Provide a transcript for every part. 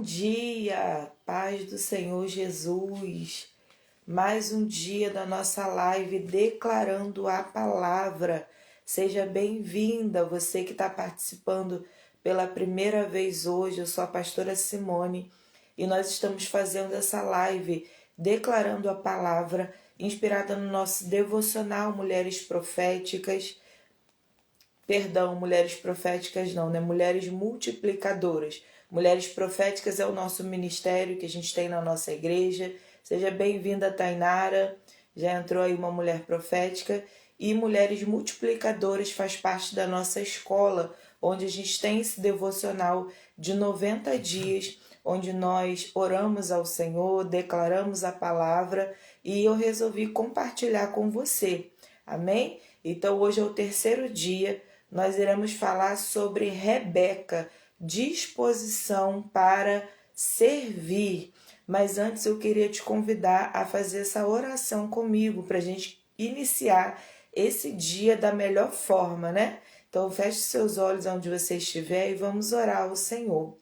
Bom dia, paz do Senhor Jesus. Mais um dia da nossa live declarando a palavra. Seja bem-vinda, você que está participando pela primeira vez hoje. Eu sou a pastora Simone e nós estamos fazendo essa live declarando a palavra, inspirada no nosso devocional Mulheres Proféticas. Mulheres proféticas não, né? Mulheres multiplicadoras. Mulheres proféticas é o nosso ministério que a gente tem na nossa igreja. Seja bem-vinda, Tainara. Já entrou aí uma mulher profética. E Mulheres Multiplicadoras faz parte da nossa escola, onde a gente tem esse devocional de 90 dias, onde nós oramos ao Senhor, declaramos a palavra e eu resolvi compartilhar com você. Amém? Então hoje é o terceiro dia. Nós iremos falar sobre Rebeca, disposição para servir. Mas antes eu queria te convidar a fazer essa oração comigo para a gente iniciar esse dia da melhor forma, né? Então feche seus olhos onde você estiver e vamos orar ao Senhor.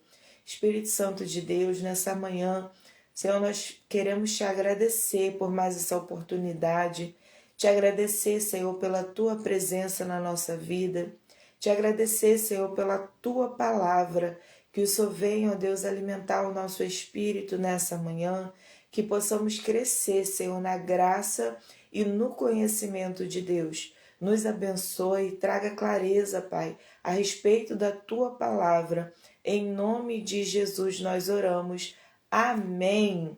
Espírito Santo de Deus, nessa manhã, Senhor, nós queremos te agradecer por mais essa oportunidade. Te agradecer, Senhor, pela Tua presença na nossa vida. Te agradecer, Senhor, pela Tua palavra. Que o Senhor venha, ó Deus, alimentar o nosso espírito nessa manhã. Que possamos crescer, Senhor, na graça e no conhecimento de Deus. Nos abençoe, traga clareza, Pai, a respeito da Tua palavra. Em nome de Jesus nós oramos. Amém.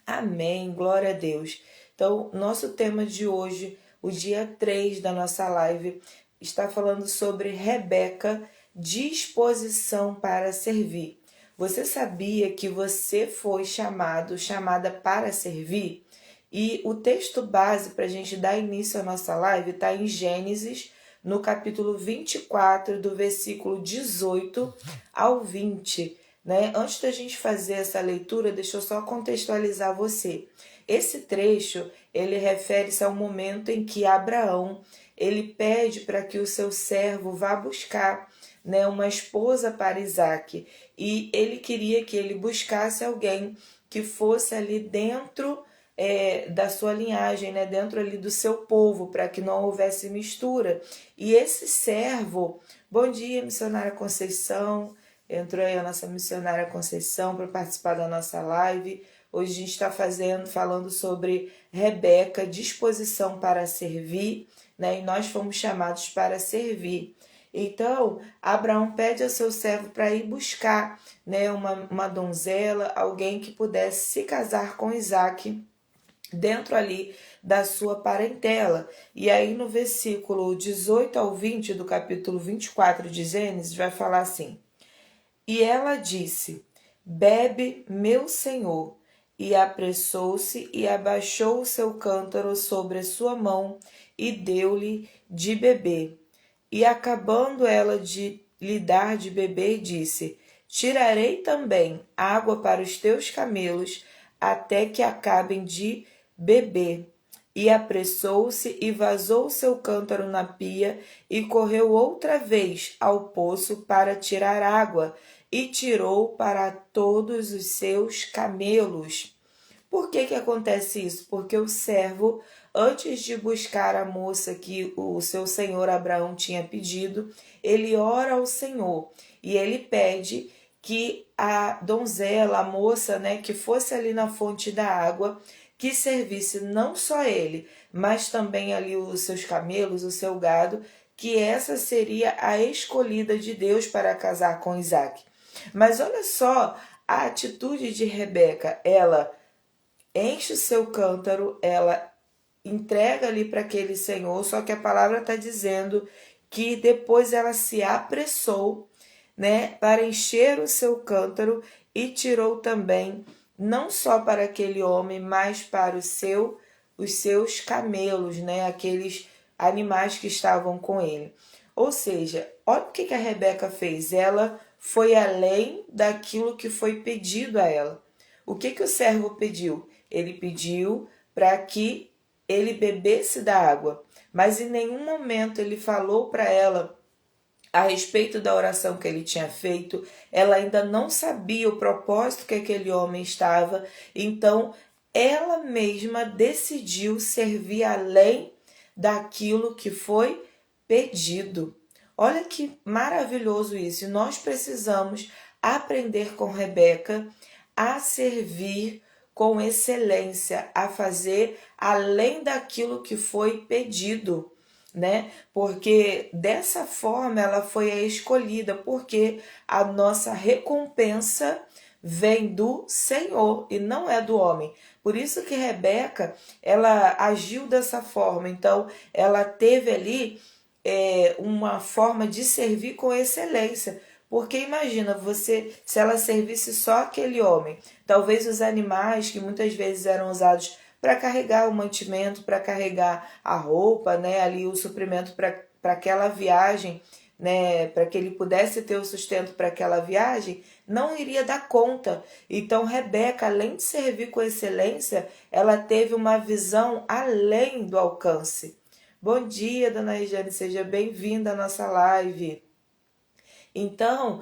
Amém. Glória a Deus. Então, nosso tema de hoje, o dia 3 da nossa live, está falando sobre Rebeca, disposição para servir. Você sabia que você foi chamada para servir? E o texto base para a gente dar início à nossa live está em Gênesis, no capítulo 24, do versículo 18 ao 20. Né? Antes da gente fazer essa leitura, deixa eu só contextualizar você. Esse trecho, ele refere-se ao momento em que Abraão, ele pede para que o seu servo vá buscar, né, uma esposa para Isaque. E ele queria que ele buscasse alguém que fosse ali dentro da sua linhagem, né, dentro ali do seu povo, para que não houvesse mistura. E esse servo, bom dia, missionária Conceição, entrou aí a nossa missionária Conceição para participar da nossa live. Hoje a gente está falando sobre Rebeca, disposição para servir, né? E nós fomos chamados para servir. Então, Abraão pede ao seu servo para ir buscar, né, uma donzela, alguém que pudesse se casar com Isaque dentro ali da sua parentela. E aí no versículo 18 ao 20 do capítulo 24 de Gênesis vai falar assim: E ela disse: Bebe, meu senhor. E apressou-se e abaixou o seu cântaro sobre a sua mão e deu-lhe de beber. E acabando ela de lhe dar de beber, disse: Tirarei também água para os teus camelos, até que acabem de beber. E apressou-se e vazou o seu cântaro na pia e correu outra vez ao poço para tirar água e tirou para todos os seus camelos. Por que acontece isso? Porque o servo, antes de buscar a moça que o seu senhor Abraão tinha pedido, ele ora ao Senhor e ele pede que a donzela, a moça, né, que fosse ali na fonte da água, que servisse não só ele, mas também ali os seus camelos, o seu gado, que essa seria a escolhida de Deus para casar com Isaque. Mas olha só a atitude de Rebeca, ela enche o seu cântaro, ela entrega ali para aquele senhor, só que a palavra está dizendo que depois ela se apressou, né, para encher o seu cântaro e tirou também, não só para aquele homem, mas para os seus camelos, né, aqueles animais que estavam com ele. Ou seja, olha o que a Rebeca fez, ela foi além daquilo que foi pedido a ela. O que o servo pediu? Ele pediu para que ele bebesse da água, mas em nenhum momento ele falou para ela a respeito da oração que ele tinha feito, ela ainda não sabia o propósito que aquele homem estava, então ela mesma decidiu servir além daquilo que foi pedido. Olha que maravilhoso isso. E nós precisamos aprender com Rebeca a servir com excelência, a fazer além daquilo que foi pedido, né? Porque dessa forma ela foi a escolhida, porque a nossa recompensa vem do Senhor e não é do homem. Por isso que Rebeca, ela agiu dessa forma. Então, ela teve ali uma forma de servir com excelência. Porque imagina, você, se ela servisse só aquele homem, talvez os animais que muitas vezes eram usados para carregar o mantimento, para carregar a roupa, né, ali o suprimento para aquela viagem, né, para que ele pudesse ter o sustento para aquela viagem, não iria dar conta. Então Rebeca, além de servir com excelência, ela teve uma visão além do alcance. Bom dia, dona Regiane, seja bem-vinda à nossa live. Então,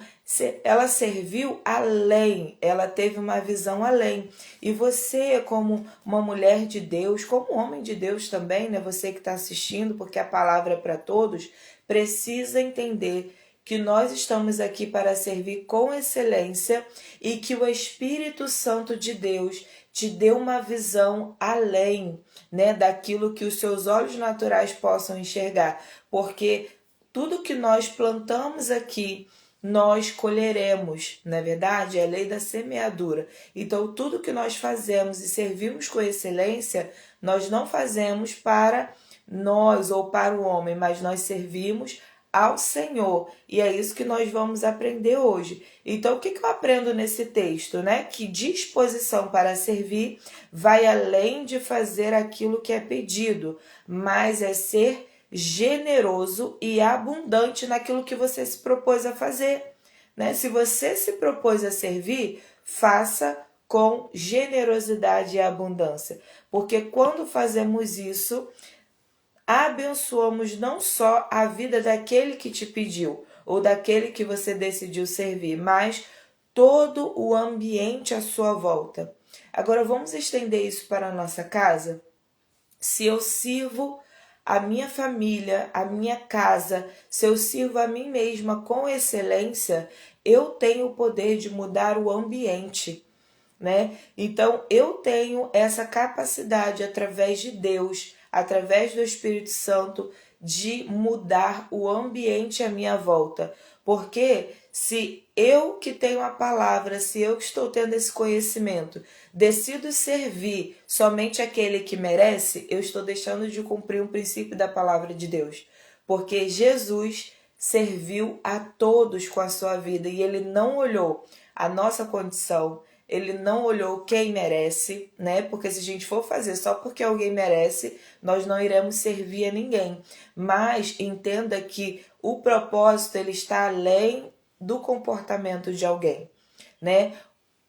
ela serviu além, ela teve uma visão além. E você, como uma mulher de Deus, como um homem de Deus também, né? Você que está assistindo, porque a palavra é para todos, precisa entender que nós estamos aqui para servir com excelência e que o Espírito Santo de Deus te deu uma visão além, né, daquilo que os seus olhos naturais possam enxergar. Porque tudo que nós plantamos aqui, nós colheremos, não é verdade? É a lei da semeadura. Então, tudo que nós fazemos e servimos com excelência, nós não fazemos para nós ou para o homem, mas nós servimos ao Senhor. E é isso que nós vamos aprender hoje. Então, o que eu aprendo nesse texto, né? Que disposição para servir vai além de fazer aquilo que é pedido, mas é ser generoso e abundante naquilo que você se propôs a fazer, né? Se você se propôs a servir, faça com generosidade e abundância, porque quando fazemos isso, abençoamos não só a vida daquele que te pediu ou daquele que você decidiu servir, mas todo o ambiente à sua volta. Agora vamos estender isso para a nossa casa? Se eu sirvo a minha família, a minha casa, se eu sirvo a mim mesma com excelência, eu tenho o poder de mudar o ambiente, né? Então, eu tenho essa capacidade através de Deus, através do Espírito Santo, de mudar o ambiente à minha volta. Porque se eu que tenho a palavra, se eu que estou tendo esse conhecimento, decido servir somente aquele que merece, eu estou deixando de cumprir um princípio da palavra de Deus. Porque Jesus serviu a todos com a sua vida e ele não olhou a nossa condição, ele não olhou quem merece, né? Porque se a gente for fazer só porque alguém merece, nós não iremos servir a ninguém. Mas entenda que o propósito ele está além do comportamento de alguém, né?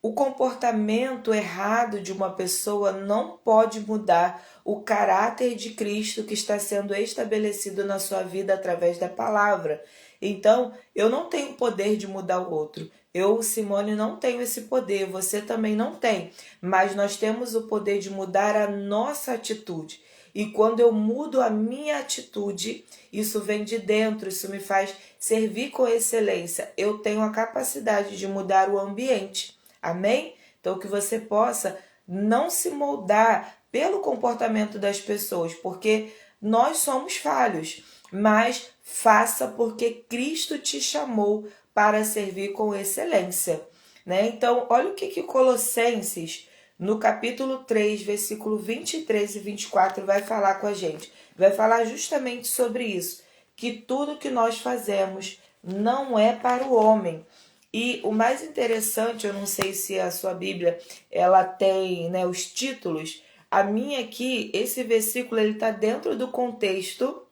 O comportamento errado de uma pessoa não pode mudar o caráter de Cristo que está sendo estabelecido na sua vida através da palavra. Então, eu não tenho o poder de mudar o outro. Eu, Simone, não tenho esse poder, você também não tem. Mas nós temos o poder de mudar a nossa atitude. E quando eu mudo a minha atitude, isso vem de dentro, isso me faz servir com excelência. Eu tenho a capacidade de mudar o ambiente. Amém? Então, que você possa não se moldar pelo comportamento das pessoas, porque nós somos falhos, mas faça porque Cristo te chamou para servir com excelência, né? Então, olha o que Colossenses, no capítulo 3, versículo 23 e 24, vai falar com a gente. Vai falar justamente sobre isso, que tudo que nós fazemos não é para o homem. E o mais interessante, eu não sei se a sua Bíblia ela tem, né, os títulos. A minha aqui, esse versículo ele está dentro do contexto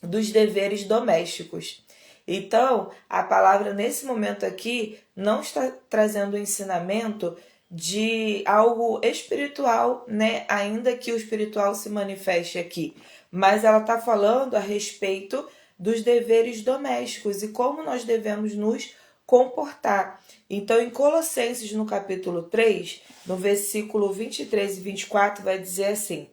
dos deveres domésticos. Então, a palavra nesse momento aqui não está trazendo o ensinamento de algo espiritual, né? Ainda que o espiritual se manifeste aqui, mas ela está falando a respeito dos deveres domésticos e como nós devemos nos comportar. Então, em Colossenses, no capítulo 3, no versículo 23 e 24, vai dizer assim: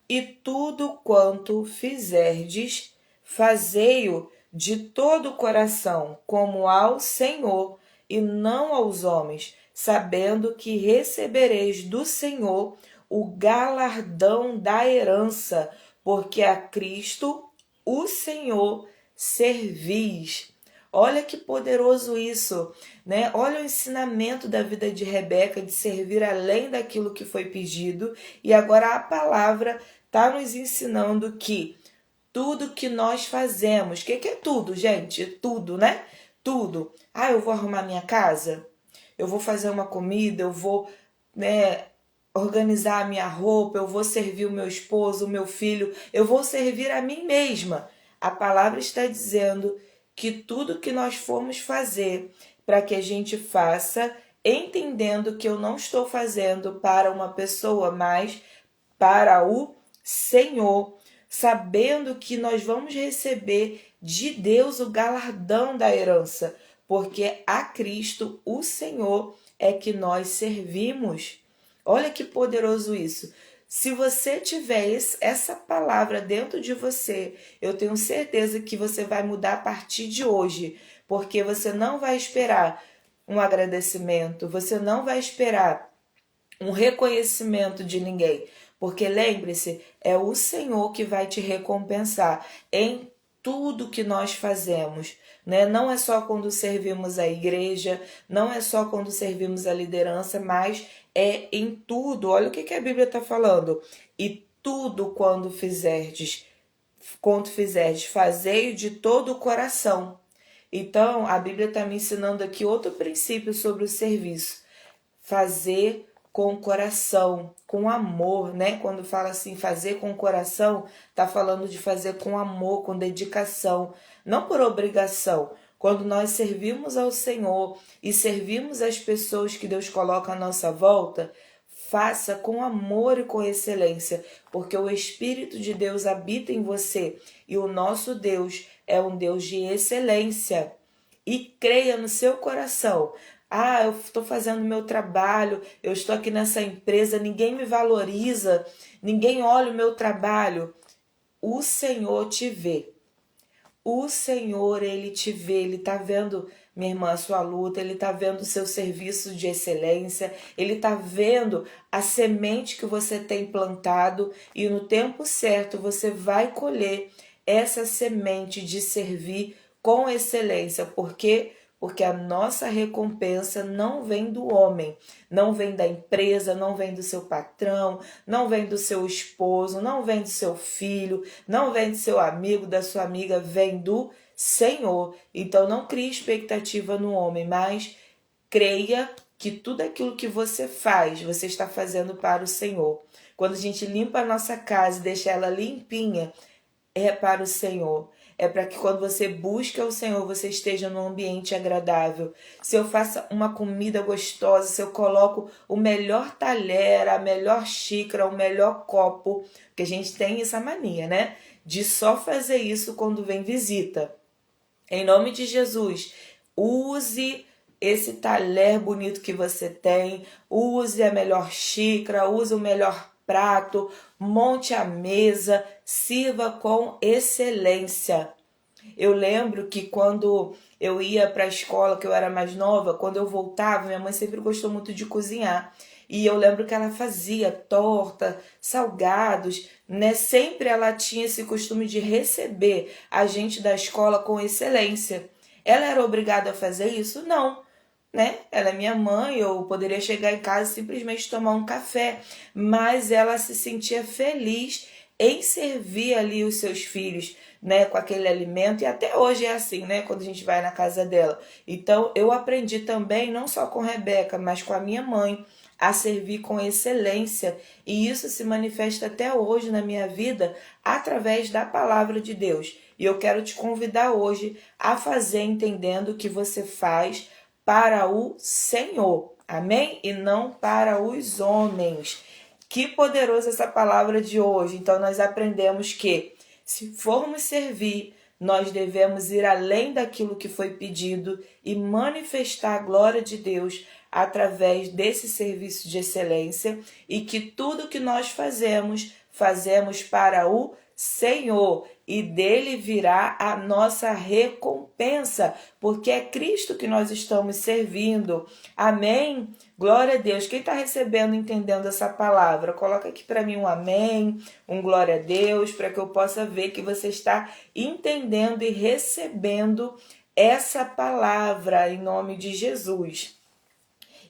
E tudo quanto fizerdes, fazei-o de todo o coração, como ao Senhor, e não aos homens, sabendo que recebereis do Senhor o galardão da herança, porque a Cristo, o Senhor, servis. Olha que poderoso isso, né? Olha o ensinamento da vida de Rebeca de servir além daquilo que foi pedido. E agora a palavra está nos ensinando que tudo que nós fazemos, o que é tudo, gente? Tudo, né? Tudo. Ah, eu vou arrumar minha casa, eu vou fazer uma comida, eu vou, né, organizar a minha roupa, eu vou servir o meu esposo, o meu filho, eu vou servir a mim mesma. A palavra está dizendo que tudo que nós formos fazer, para que a gente faça, entendendo que eu não estou fazendo para uma pessoa, mas para o Senhor, sabendo que nós vamos receber de Deus o galardão da herança, porque a Cristo, o Senhor, é que nós servimos. Olha que poderoso isso. Se você tiver essa palavra dentro de você, eu tenho certeza que você vai mudar a partir de hoje, porque você não vai esperar um agradecimento, você não vai esperar um reconhecimento de ninguém, porque lembre-se, é o Senhor que vai te recompensar em tudo que nós fazemos, né? Não é só quando servimos a igreja, não é só quando servimos a liderança, mas é em tudo. Olha o que a Bíblia está falando. E tudo quando fizerdes, fazei de todo o coração. Então, a Bíblia está me ensinando aqui outro princípio sobre o serviço. Fazer com o coração, com amor, né? Quando fala assim, fazer com o coração, tá falando de fazer com amor, com dedicação, não por obrigação. Quando nós servimos ao Senhor e servimos as pessoas que Deus coloca à nossa volta, faça com amor e com excelência, porque o Espírito de Deus habita em você e o nosso Deus é um Deus de excelência. E creia no seu coração. Ah, eu estou fazendo meu trabalho, eu estou aqui nessa empresa, ninguém me valoriza, ninguém olha o meu trabalho. O Senhor te vê. O Senhor, Ele te vê, Ele está vendo, minha irmã, a sua luta, Ele está vendo o seu serviço de excelência, Ele está vendo a semente que você tem plantado e no tempo certo você vai colher essa semente de servir com excelência, porque a nossa recompensa não vem do homem, não vem da empresa, não vem do seu patrão, não vem do seu esposo, não vem do seu filho, não vem do seu amigo, da sua amiga, vem do Senhor. Então não crie expectativa no homem, mas creia que tudo aquilo que você faz, você está fazendo para o Senhor. Quando a gente limpa a nossa casa e deixa ela limpinha, é para o Senhor. É para que quando você busca o Senhor, você esteja num ambiente agradável. Se eu faço uma comida gostosa, se eu coloco o melhor talher, a melhor xícara, o melhor copo, porque a gente tem essa mania, né? De só fazer isso quando vem visita. Em nome de Jesus, use esse talher bonito que você tem, use a melhor xícara, use o melhor prato, monte a mesa, sirva com excelência. Eu lembro que quando eu ia para a escola, que eu era mais nova, quando eu voltava, minha mãe sempre gostou muito de cozinhar. E eu lembro que ela fazia torta, salgados, né? Sempre ela tinha esse costume de receber a gente da escola com excelência. Ela era obrigada a fazer isso? Não, né? Ela é minha mãe, eu poderia chegar em casa e simplesmente tomar um café, mas ela se sentia feliz em servir ali os seus filhos, né, com aquele alimento, e até hoje é assim, né, quando a gente vai na casa dela. Então eu aprendi também, não só com Rebeca, mas com a minha mãe, a servir com excelência, e isso se manifesta até hoje na minha vida através da palavra de Deus. E eu quero te convidar hoje a fazer entendendo que você faz para o Senhor, amém? E não para os homens. Que poderosa essa palavra de hoje. Então nós aprendemos que se formos servir, nós devemos ir além daquilo que foi pedido e manifestar a glória de Deus através desse serviço de excelência, e que tudo que nós fazemos para o Senhor, e dele virá a nossa recompensa, porque é Cristo que nós estamos servindo. Amém? Glória a Deus. Quem está recebendo, entendendo essa palavra, coloca aqui para mim um amém, um glória a Deus, para que eu possa ver que você está entendendo e recebendo essa palavra em nome de Jesus.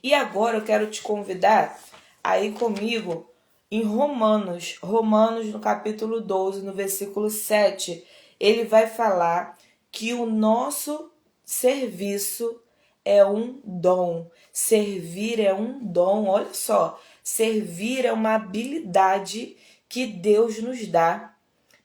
E agora eu quero te convidar a ir comigo em Romanos no capítulo 12, no versículo 7, ele vai falar que o nosso serviço é um dom. Servir é um dom, olha só. Servir é uma habilidade que Deus nos dá.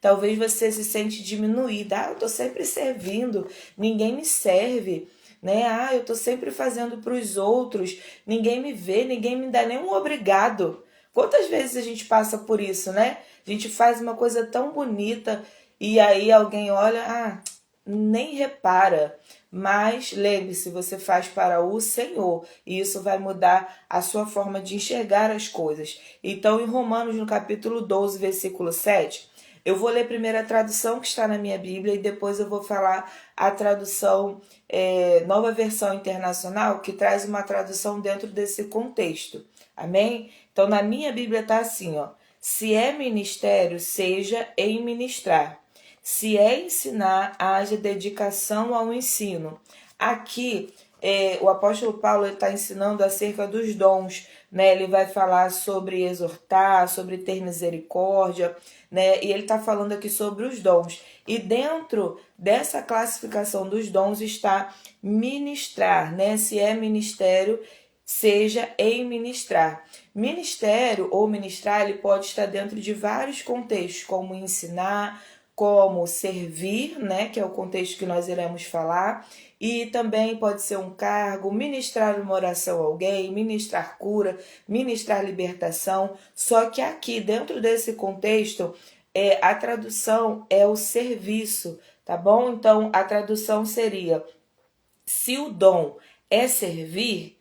Talvez você se sente diminuída. Eu estou sempre servindo, ninguém me serve, né? Eu estou sempre fazendo para os outros, ninguém me vê, ninguém me dá nenhum obrigado. Quantas vezes a gente passa por isso, né? A gente faz uma coisa tão bonita e aí alguém olha, nem repara. Mas lembre-se, você faz para o Senhor e isso vai mudar a sua forma de enxergar as coisas. Então, em Romanos, no capítulo 12, versículo 7, eu vou ler primeiro a tradução que está na minha Bíblia e depois eu vou falar a tradução Nova Versão Internacional, que traz uma tradução dentro desse contexto. Amém? Então, na minha Bíblia está assim, ó. Se é ministério, seja em ministrar. Se é ensinar, haja dedicação ao ensino. Aqui, o apóstolo Paulo está ensinando acerca dos dons, né? Ele vai falar sobre exortar, sobre ter misericórdia, né? E ele está falando aqui sobre os dons. E dentro dessa classificação dos dons está ministrar, né? Se é ministério, seja em ministrar. Ministério ou ministrar, ele pode estar dentro de vários contextos, como ensinar, como servir, né, que é o contexto que nós iremos falar, e também pode ser um cargo, ministrar uma oração a alguém, ministrar cura, ministrar libertação, só que aqui, dentro desse contexto, a tradução é o serviço, tá bom? Então, a tradução seria, se o dom é servir,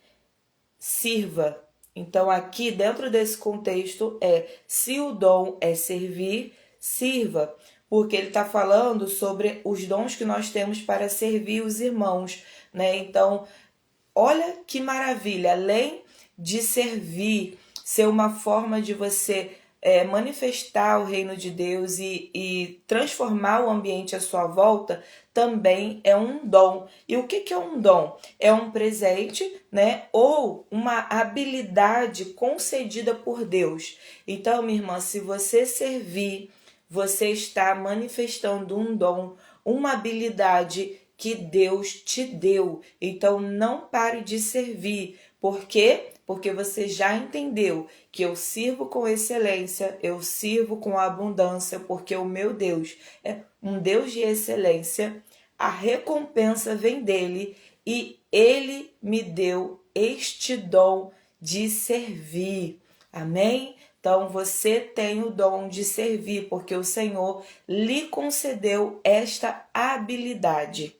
sirva. Então, aqui, dentro desse contexto, se o dom é servir, sirva. Porque ele está falando sobre os dons que nós temos para servir os irmãos, né? Então, olha que maravilha, além de servir, ser uma forma de você manifestar o reino de Deus e transformar o ambiente à sua volta, também é um dom. E o que é um dom? É um presente, né? Ou uma habilidade concedida por Deus. Então, minha irmã, se você servir, você está manifestando um dom, uma habilidade que Deus te deu. Então, não pare de servir. Por quê? Porque você já entendeu que eu sirvo com excelência, eu sirvo com abundância, porque o meu Deus é um Deus de excelência, a recompensa vem dele e ele me deu este dom de servir. Amém? Então, você tem o dom de servir, porque o Senhor lhe concedeu esta habilidade.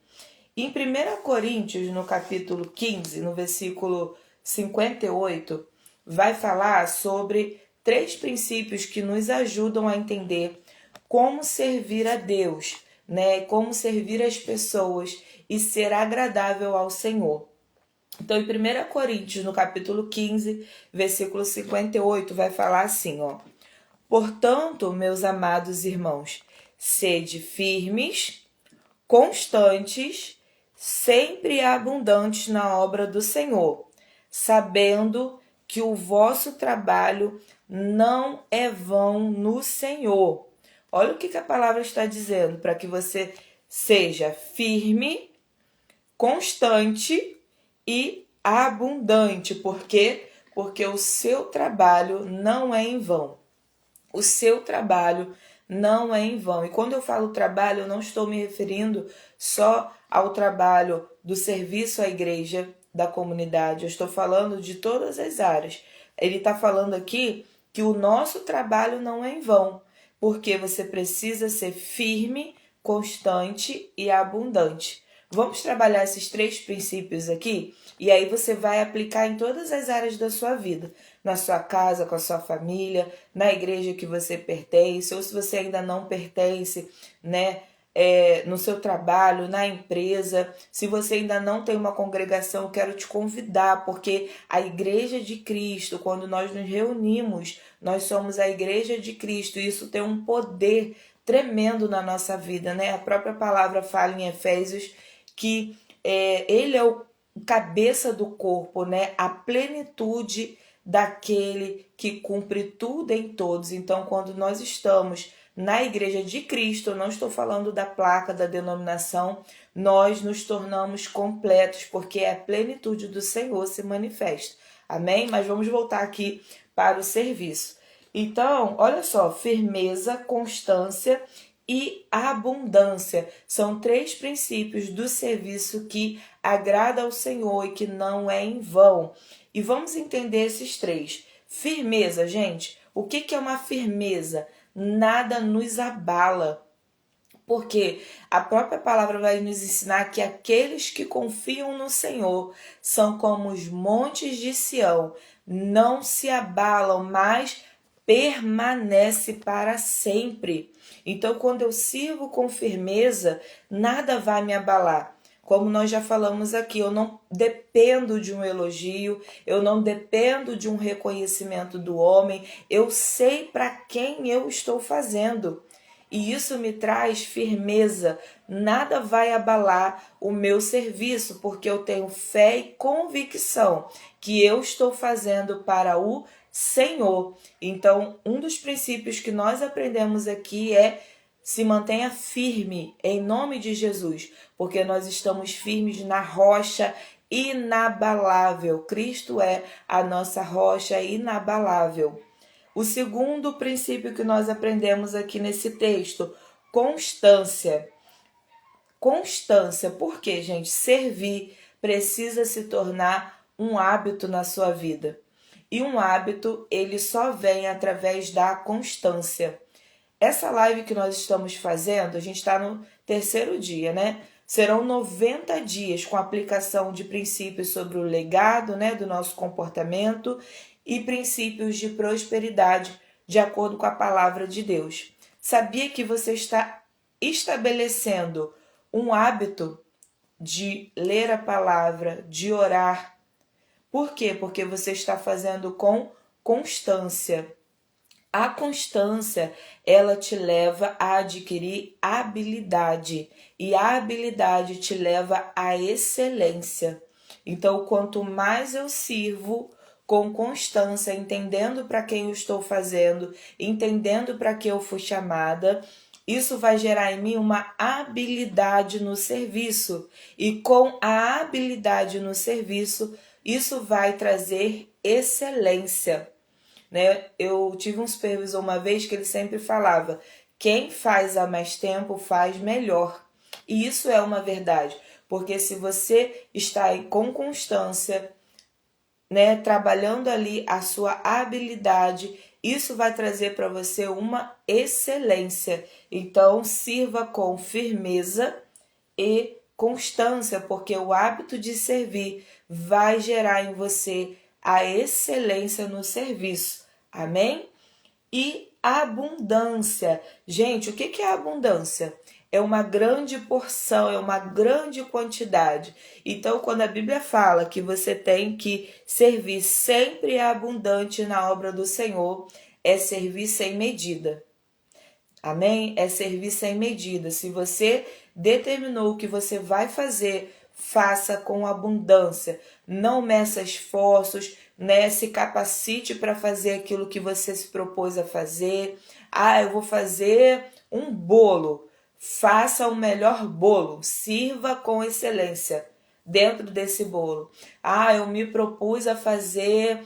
Em 1 Coríntios, no capítulo 15, no versículo 58, vai falar sobre 3 princípios que nos ajudam a entender como servir a Deus, né? Como servir as pessoas e ser agradável ao Senhor. Então, em 1 Coríntios, no capítulo 15, versículo 58, vai falar assim, ó. Portanto, meus amados irmãos, sede firmes, constantes, sempre abundantes na obra do Senhor, sabendo que o vosso trabalho não é vão no Senhor. Olha o que a palavra está dizendo, para que você seja firme, constante e abundante. Por quê? Porque o seu trabalho não é em vão. O seu trabalho não é em vão. E quando eu falo trabalho, eu não estou me referindo só ao trabalho do serviço à igreja, da comunidade. Eu estou falando de todas as áreas. Ele está falando aqui que o nosso trabalho não é em vão, porque você precisa ser firme, constante e abundante. Vamos trabalhar esses 3 princípios aqui e aí você vai aplicar em todas as áreas da sua vida. Na sua casa, com a sua família, na igreja que você pertence, ou se você ainda não pertence, né? No seu trabalho, na empresa. Se você ainda não tem uma congregação, eu quero te convidar, porque a Igreja de Cristo, quando nós nos reunimos, nós somos a Igreja de Cristo, e isso tem um poder tremendo na nossa vida, né? A própria palavra fala em Efésios que ele é o cabeça do corpo, né? A plenitude daquele que cumpre tudo em todos. Então, quando nós estamos na Igreja de Cristo, eu não estou falando da placa, da denominação, nós nos tornamos completos, porque a plenitude do Senhor se manifesta. Amém? Mas vamos voltar aqui para o serviço. Então, olha só, firmeza, constância e abundância. São 3 princípios do serviço que agrada ao Senhor e que não é em vão. E vamos entender esses 3. Firmeza, gente. O que é uma firmeza? Nada nos abala. Porque a própria palavra vai nos ensinar que aqueles que confiam no Senhor são como os montes de Sião, não se abalam, mas permanece para sempre. Então, quando eu sirvo com firmeza, nada vai me abalar. Como nós já falamos aqui, eu não dependo de um elogio, eu não dependo de um reconhecimento do homem, eu sei para quem eu estou fazendo. E isso me traz firmeza, nada vai abalar o meu serviço, porque eu tenho fé e convicção que eu estou fazendo para o Senhor. Então, um dos princípios que nós aprendemos aqui é: se mantenha firme em nome de Jesus, porque nós estamos firmes na rocha inabalável. Cristo é a nossa rocha inabalável. O segundo princípio que nós aprendemos aqui nesse texto, constância. Constância, porque, gente, servir precisa se tornar um hábito na sua vida. E um hábito, ele só vem através da constância. Essa live que nós estamos fazendo, a gente está no 3º dia, né? Serão 90 dias com aplicação de princípios sobre o legado, né, do nosso comportamento e princípios de prosperidade, de acordo com a palavra de Deus. Sabia que você está estabelecendo um hábito de ler a palavra, de orar? Por quê? Porque você está fazendo com constância. A constância, ela te leva a adquirir habilidade, e a habilidade te leva à excelência. Então, quanto mais eu sirvo com constância, entendendo para quem eu estou fazendo, entendendo para que eu fui chamada, isso vai gerar em mim uma habilidade no serviço. E com a habilidade no serviço, isso vai trazer excelência. Né? Eu tive um supervisor uma vez que ele sempre falava: quem faz há mais tempo faz melhor. E isso é uma verdade, porque se você está aí com constância, né, trabalhando ali a sua habilidade, isso vai trazer para você uma excelência. Então, sirva com firmeza e constância, porque o hábito de servir vai gerar em você a excelência no serviço. Amém? E abundância. Gente, o que é abundância? É uma grande porção, é uma grande quantidade. Então, quando a Bíblia fala que você tem que servir sempre abundante na obra do Senhor, é servir sem medida. Amém? É servir sem medida. Se você determinou o que você vai fazer, faça com abundância. Não meça esforços, né? Se capacite para fazer aquilo que você se propôs a fazer. Ah, eu vou fazer um bolo. Faça o melhor bolo. Sirva com excelência dentro desse bolo. Ah, eu me propus a fazer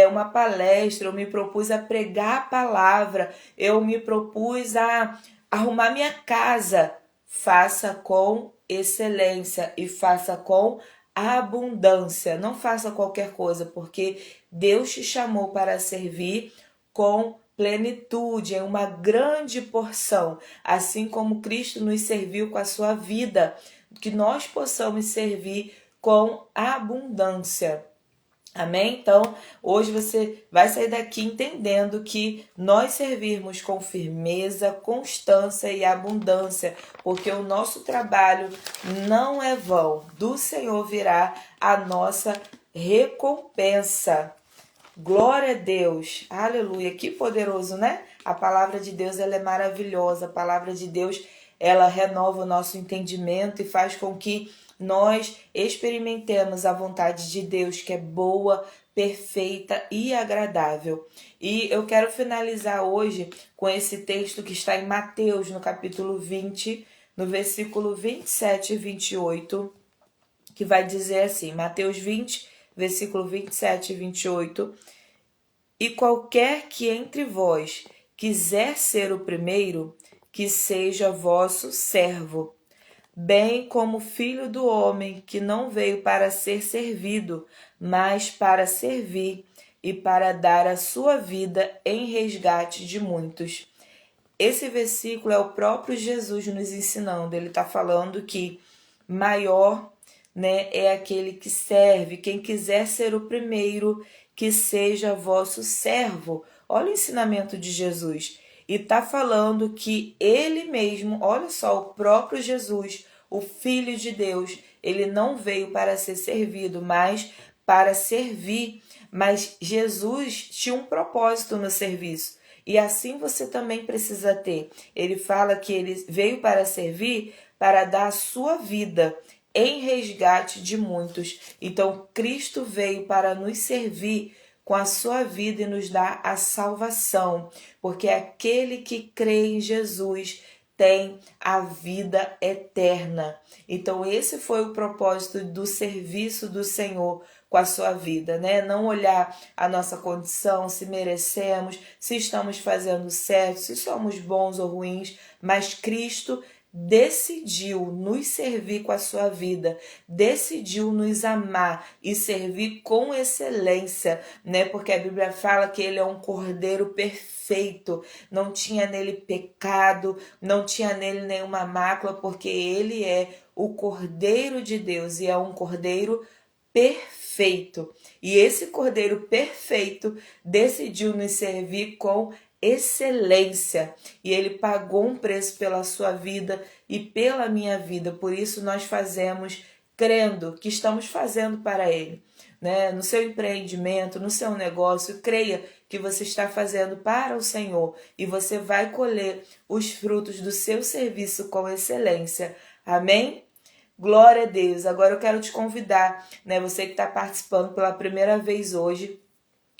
uma palestra, eu me propus a pregar a palavra, eu me propus a arrumar minha casa. Faça com excelência e faça com abundância. Não faça qualquer coisa, porque Deus te chamou para servir com plenitude, em uma grande porção, assim como Cristo nos serviu com a sua vida, que nós possamos servir com abundância. Amém? Então, hoje você vai sair daqui entendendo que nós servirmos com firmeza, constância e abundância, porque o nosso trabalho não é vão. Do Senhor virá a nossa recompensa. Glória a Deus. Aleluia. Que poderoso, né? A palavra de Deus, ela é maravilhosa. A palavra de Deus, ela renova o nosso entendimento e faz com que nós experimentemos a vontade de Deus, que é boa, perfeita e agradável. E eu quero finalizar hoje com esse texto que está em Mateus, no capítulo 20, no versículo 27 e 28, que vai dizer assim, Mateus 20, versículo 27 e 28, e qualquer que entre vós quiser ser o primeiro, que seja vosso servo, bem como filho do homem, que não veio para ser servido, mas para servir e para dar a sua vida em resgate de muitos. Esse versículo é o próprio Jesus nos ensinando. Ele está falando que maior, né, é aquele que serve. Quem quiser ser o primeiro, que seja vosso servo. Olha o ensinamento de Jesus. E está falando que ele mesmo, olha só, o próprio Jesus, o Filho de Deus, ele não veio para ser servido, mas para servir. Mas Jesus tinha um propósito no serviço. E assim você também precisa ter. Ele fala que ele veio para servir, para dar a sua vida em resgate de muitos. Então, Cristo veio para nos servir com a sua vida e nos dar a salvação, porque aquele que crê em Jesus tem a vida eterna. Então, esse foi o propósito do serviço do Senhor com a sua vida, né? Não olhar a nossa condição, se merecemos, se estamos fazendo certo, se somos bons ou ruins, mas Cristo decidiu nos servir com a sua vida, decidiu nos amar e servir com excelência, né? Porque a Bíblia fala que ele é um cordeiro perfeito, não tinha nele pecado, não tinha nele nenhuma mácula, porque ele é o Cordeiro de Deus e é um cordeiro perfeito. E esse cordeiro perfeito decidiu nos servir com excelência, e ele pagou um preço pela sua vida e pela minha vida. Por isso nós fazemos crendo que estamos fazendo para ele, né? No seu empreendimento, no seu negócio, creia que você está fazendo para o Senhor e você vai colher os frutos do seu serviço com excelência. Amém? Glória a Deus. Agora eu quero te convidar, né? Você que está participando pela primeira vez hoje,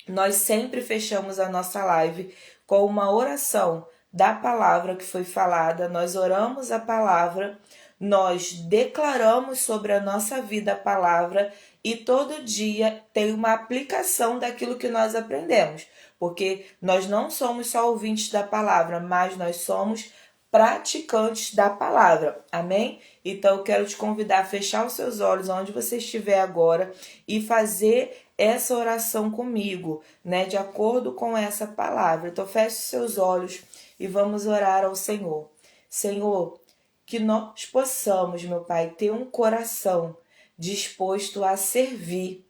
nós sempre fechamos a nossa live com uma oração da palavra que foi falada. Nós oramos a palavra, nós declaramos sobre a nossa vida a palavra e todo dia tem uma aplicação daquilo que nós aprendemos. Porque nós não somos só ouvintes da palavra, mas nós somos praticantes da palavra. Amém? Então eu quero te convidar a fechar os seus olhos onde você estiver agora e fazer essa oração comigo, né, de acordo com essa palavra. Então feche os seus olhos e vamos orar ao Senhor. Senhor, que nós possamos, meu Pai, ter um coração disposto a servir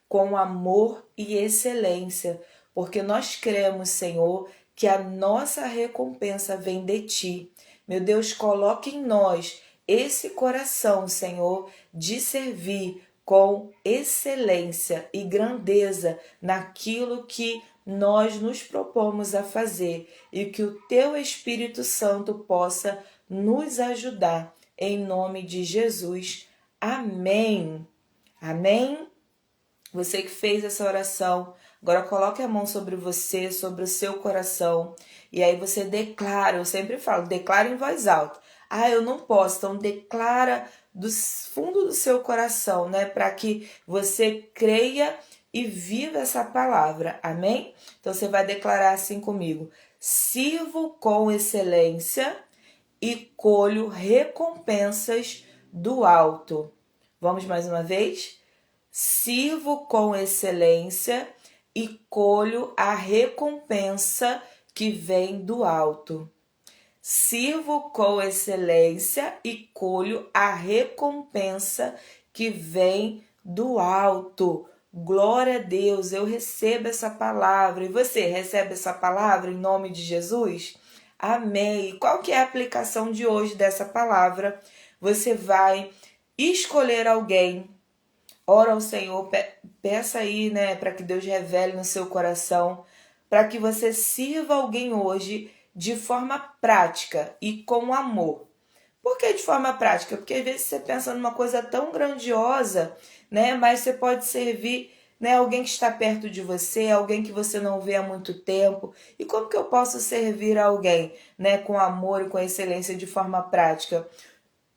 com amor e excelência, porque nós cremos, Senhor, que a nossa recompensa vem de Ti. Meu Deus, coloque em nós esse coração, Senhor, de servir com excelência e grandeza naquilo que nós nos propomos a fazer e que o Teu Espírito Santo possa nos ajudar. Em nome de Jesus. Amém. Amém. Você que fez essa oração, agora coloque a mão sobre você, sobre o seu coração, e aí você declara, eu sempre falo, declara em voz alta. Ah, eu não posso, então declara do fundo do seu coração, né, para que você creia e viva essa palavra, amém? Então você vai declarar assim comigo: sirvo com excelência e colho recompensas do alto. Vamos mais uma vez? Sirvo com excelência e colho a recompensa que vem do alto. Sirvo com excelência e colho a recompensa que vem do alto. Glória a Deus, eu recebo essa palavra. E você recebe essa palavra em nome de Jesus? Amém. E qual que é a aplicação de hoje dessa palavra? Você vai escolher alguém. Ora ao Senhor, peça aí, né, para que Deus revele no seu coração, para que você sirva alguém hoje de forma prática e com amor. Por que de forma prática? Porque às vezes você pensa numa coisa tão grandiosa, né, mas você pode servir, né, alguém que está perto de você, alguém que você não vê há muito tempo. E como que eu posso servir alguém, né, com amor e com excelência de forma prática?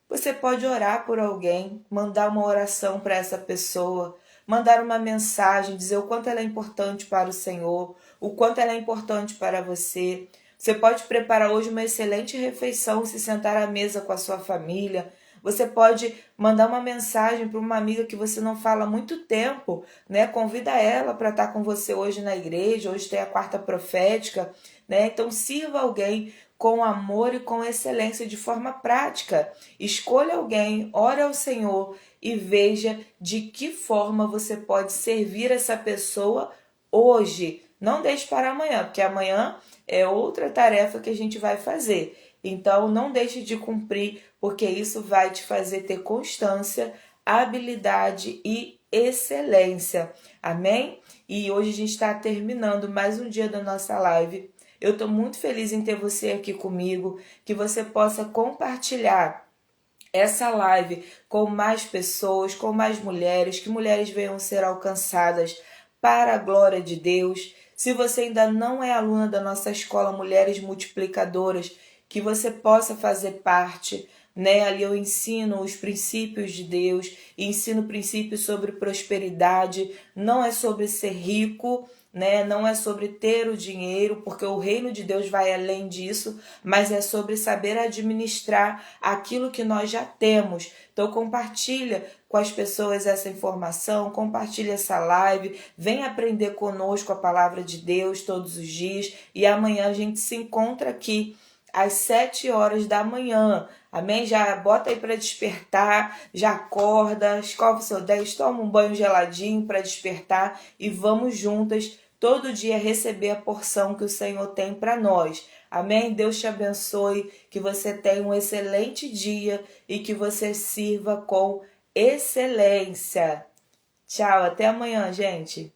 Você pode orar por alguém, mandar uma oração para essa pessoa, mandar uma mensagem, dizer o quanto ela é importante para o Senhor, o quanto ela é importante para você. Você pode preparar hoje uma excelente refeição, se sentar à mesa com a sua família. Você pode mandar uma mensagem para uma amiga que você não fala há muito tempo, né? Convida ela para estar com você hoje na igreja, hoje tem a quarta profética, né? Então sirva alguém com amor e com excelência de forma prática. Escolha alguém, ore ao Senhor e veja de que forma você pode servir essa pessoa hoje. Não deixe para amanhã, porque amanhã é outra tarefa que a gente vai fazer. Então, não deixe de cumprir, porque isso vai te fazer ter constância, habilidade e excelência. Amém? E hoje a gente está terminando mais um dia da nossa live. Eu estou muito feliz em ter você aqui comigo, que você possa compartilhar essa live com mais pessoas, com mais mulheres, que mulheres venham ser alcançadas para a glória de Deus. Se você ainda não é aluna da nossa escola Mulheres Multiplicadoras, que você possa fazer parte, né? Ali eu ensino os princípios de Deus, ensino princípios sobre prosperidade, não é sobre ser rico, né? Não é sobre ter o dinheiro, porque o reino de Deus vai além disso, mas é sobre saber administrar aquilo que nós já temos. Então compartilha com as pessoas essa informação, compartilha essa live, vem aprender conosco a palavra de Deus todos os dias e amanhã a gente se encontra aqui às 7 horas da manhã. Amém? Já bota aí para despertar, já acorda, escova o seu dente, toma um banho geladinho para despertar e vamos juntas todo dia receber a porção que o Senhor tem para nós. Amém? Deus te abençoe, que você tenha um excelente dia e que você sirva com excelência. Tchau, até amanhã, gente.